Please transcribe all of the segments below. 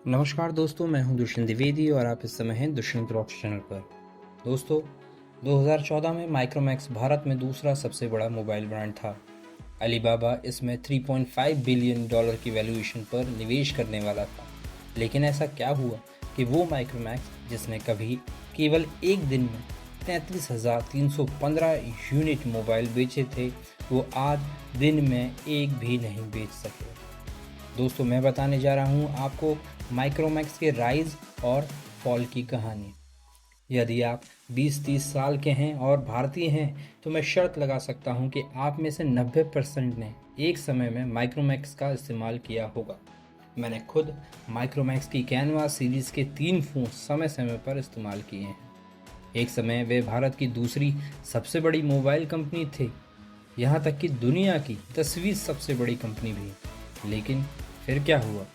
नमस्कार दोस्तों, मैं हूं दुष्यंत द्विवेदी और आप इस समय हैं दुष्यंत रॉक्स चैनल पर। दोस्तों, 2014 में माइक्रोमैक्स भारत में दूसरा सबसे बड़ा मोबाइल ब्रांड था। अलीबाबा इसमें $3.5 बिलियन की वैल्यूएशन पर निवेश करने वाला था। लेकिन ऐसा क्या हुआ कि वो माइक्रोमैक्स जिसने कभी केवल एक दिन में 33,315 यूनिट मोबाइल बेचे थे, वो आज दिन में एक भी नहीं बेच सके। दोस्तों, मैं बताने जा रहा हूँ आपको माइक्रोमैक्स के राइज और फॉल की कहानी। यदि आप 20-30 साल के हैं और भारतीय हैं तो मैं शर्त लगा सकता हूँ कि आप में से 90% ने एक समय में माइक्रोमैक्स का इस्तेमाल किया होगा। मैंने खुद माइक्रोमैक्स की कैनवास सीरीज़ के 3 फ़ोन समय समय पर इस्तेमाल किए हैं। एक समय वे भारत की दूसरी सबसे बड़ी मोबाइल कंपनी थे, यहाँ तक कि दुनिया की 10वीं सबसे बड़ी कंपनी भी। लेकिन फिर क्या हुआ?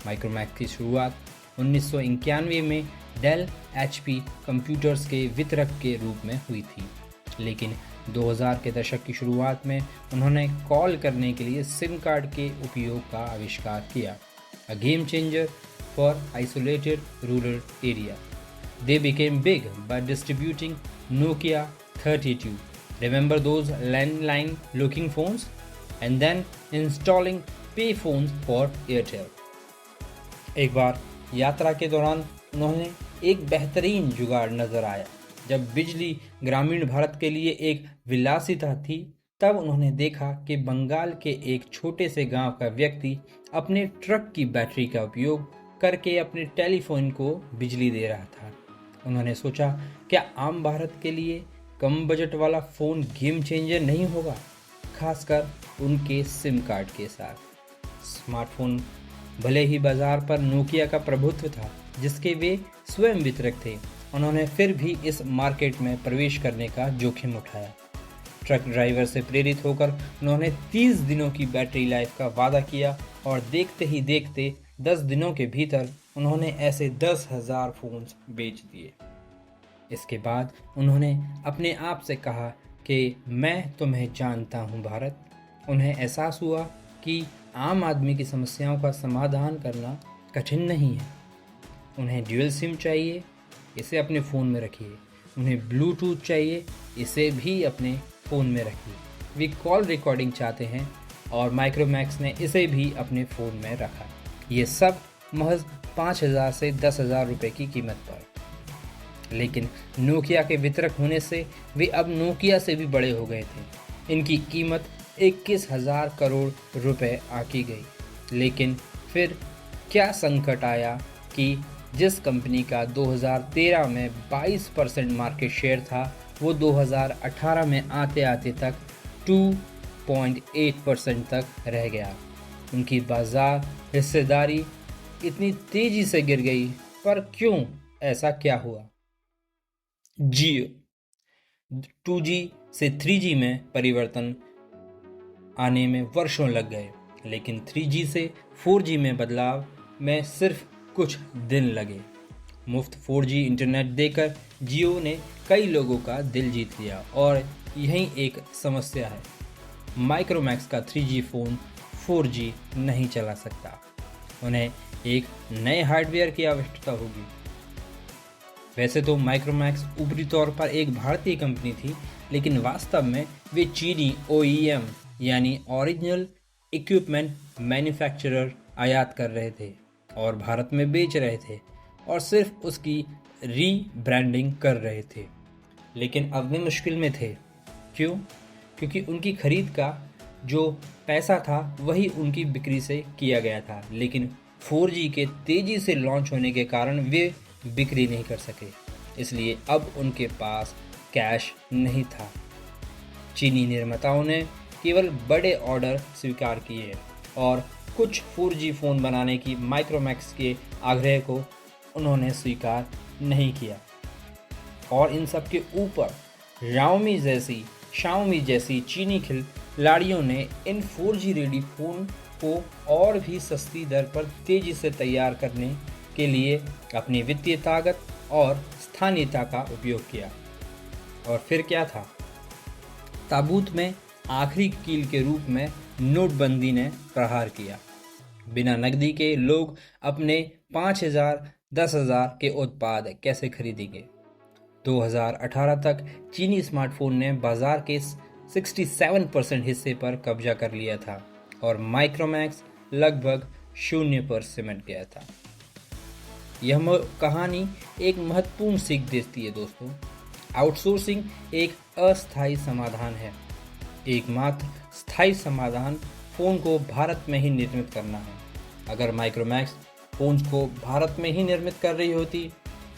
माइक्रोमैक्स की शुरुआत 1991 में डेल HP कंप्यूटर्स के वितरक के रूप में हुई थी। लेकिन 2000 के दशक की शुरुआत में उन्होंने कॉल करने के लिए सिम कार्ड के उपयोग का आविष्कार किया, a game changer for isolated rural area. They became big by distributing Nokia 32. Remember those landline looking phones? And then installing pay phones for Airtel. एक बार यात्रा के दौरान उन्होंने एक बेहतरीन जुगाड़ नजर आया। जब बिजली ग्रामीण भारत के लिए एक विलासिता थी, तब उन्होंने देखा कि बंगाल के एक छोटे से गांव का व्यक्ति अपने ट्रक की बैटरी का उपयोग करके अपने टेलीफोन को बिजली दे रहा था। उन्होंने सोचा, क्या आम भारत के लिए कम बजट वाला फ़ोन गेम चेंजर नहीं होगा, खासकर उनके सिम कार्ड के साथ। स्मार्टफोन भले ही बाजार पर नोकिया का प्रभुत्व था, जिसके वे स्वयं वितरक थे, उन्होंने फिर भी इस मार्केट में प्रवेश करने का जोखिम उठाया। ट्रक ड्राइवर से प्रेरित होकर उन्होंने 30 दिनों की बैटरी लाइफ का वादा किया और देखते ही देखते 10 दिनों के भीतर उन्होंने ऐसे 10,000 फ़ोन्स बेच दिए। इसके बाद उन्होंने अपने आप से कहा कि मैं तुम्हें जानता हूँ भारत। उन्हें एहसास हुआ कि आम आदमी की समस्याओं का समाधान करना कठिन नहीं है। उन्हें ड्यूअल सिम चाहिए, इसे अपने फ़ोन में रखिए। उन्हें ब्लूटूथ चाहिए, इसे भी अपने फ़ोन में रखिए। वे कॉल रिकॉर्डिंग चाहते हैं और माइक्रोमैक्स ने इसे भी अपने फ़ोन में रखा। ये सब महज 5,000 से 10,000 रुपये की कीमत पर। लेकिन नोकिया के वितरक होने से वे अब नोकिया से भी बड़े हो गए थे। इनकी कीमत 21,000 करोड़ रुपए आकी गई। लेकिन फिर क्या संकट आया कि जिस कंपनी का 2013 में 22% मार्केट शेयर था, वो 2018 में आते आते तक 2.8% तक रह गया। उनकी बाजार हिस्सेदारी इतनी तेजी से गिर गई। पर क्यों? ऐसा क्या हुआ? जियो 2G से 3G में परिवर्तन आने में वर्षों लग गए, लेकिन 3G से 4G में बदलाव में सिर्फ कुछ दिन लगे। मुफ्त 4G इंटरनेट देकर जियो ने कई लोगों का दिल जीत लिया और यही एक समस्या है, माइक्रोमैक्स का 3G फ़ोन 4G नहीं चला सकता। उन्हें एक नए हार्डवेयर की आवश्यकता होगी। वैसे तो माइक्रोमैक्स ऊपरी तौर पर एक भारतीय कंपनी थी, लेकिन वास्तव में वे चीनी OEM यानी ओरिजिनल इक्विपमेंट मैन्युफैक्चरर आयात कर रहे थे और भारत में बेच रहे थे और सिर्फ उसकी रीब्रांडिंग कर रहे थे। लेकिन अब वे मुश्किल में थे। क्यों? क्योंकि उनकी खरीद का जो पैसा था वही उनकी बिक्री से किया गया था, लेकिन 4G के तेज़ी से लॉन्च होने के कारण वे बिक्री नहीं कर सके। इसलिए अब उनके पास कैश नहीं था। चीनी निर्माताओं ने केवल बड़े ऑर्डर स्वीकार किए और कुछ 4G फ़ोन बनाने की माइक्रोमैक्स के आग्रह को उन्होंने स्वीकार नहीं किया। और इन सब के ऊपर शाओमी जैसी चीनी खिलाड़ियों ने इन 4G रेडी फ़ोन को और भी सस्ती दर पर तेज़ी से तैयार करने के लिए अपनी वित्तीय ताकत और स्थानीयता का उपयोग किया। और फिर क्या था? ताबूत में आखिरी कील के रूप में नोटबंदी ने प्रहार किया। बिना नकदी के लोग अपने 5,000 10,000 के उत्पाद कैसे खरीदेंगे? 2018 तक चीनी स्मार्टफोन ने बाजार के 67% हिस्से पर कब्जा कर लिया था और माइक्रोमैक्स लगभग 0 पर सिमट गया था। यह कहानी एक महत्वपूर्ण सीख देती है दोस्तों। आउटसोर्सिंग एक अस्थायी समाधान है। एकमात्र स्थायी समाधान फ़ोन को भारत में ही निर्मित करना है। अगर माइक्रोमैक्स फ़ोन्स को भारत में ही निर्मित कर रही होती,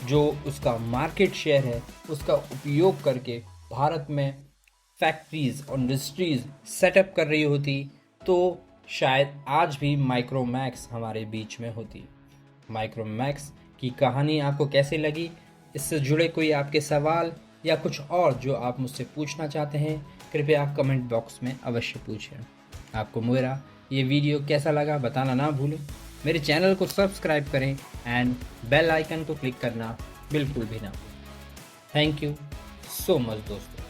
जो उसका मार्केट शेयर है, उसका उपयोग करके भारत में फैक्ट्रीज़ और इंडस्ट्रीज़ सेटअप कर रही होती, तो शायद आज भी माइक्रोमैक्स हमारे बीच में होती। माइक्रोमैक्स की कहानी आपको कैसे लगी? इससे जुड़े कोई आपके सवाल या कुछ और जो आप मुझसे पूछना चाहते हैं, कृपया आप कमेंट बॉक्स में अवश्य पूछें। आपको मेरा ये वीडियो कैसा लगा बताना ना भूलें। मेरे चैनल को सब्सक्राइब करें एंड बेल आइकन को क्लिक करना बिल्कुल भी ना भूलें। थैंक यू सो मच दोस्तों।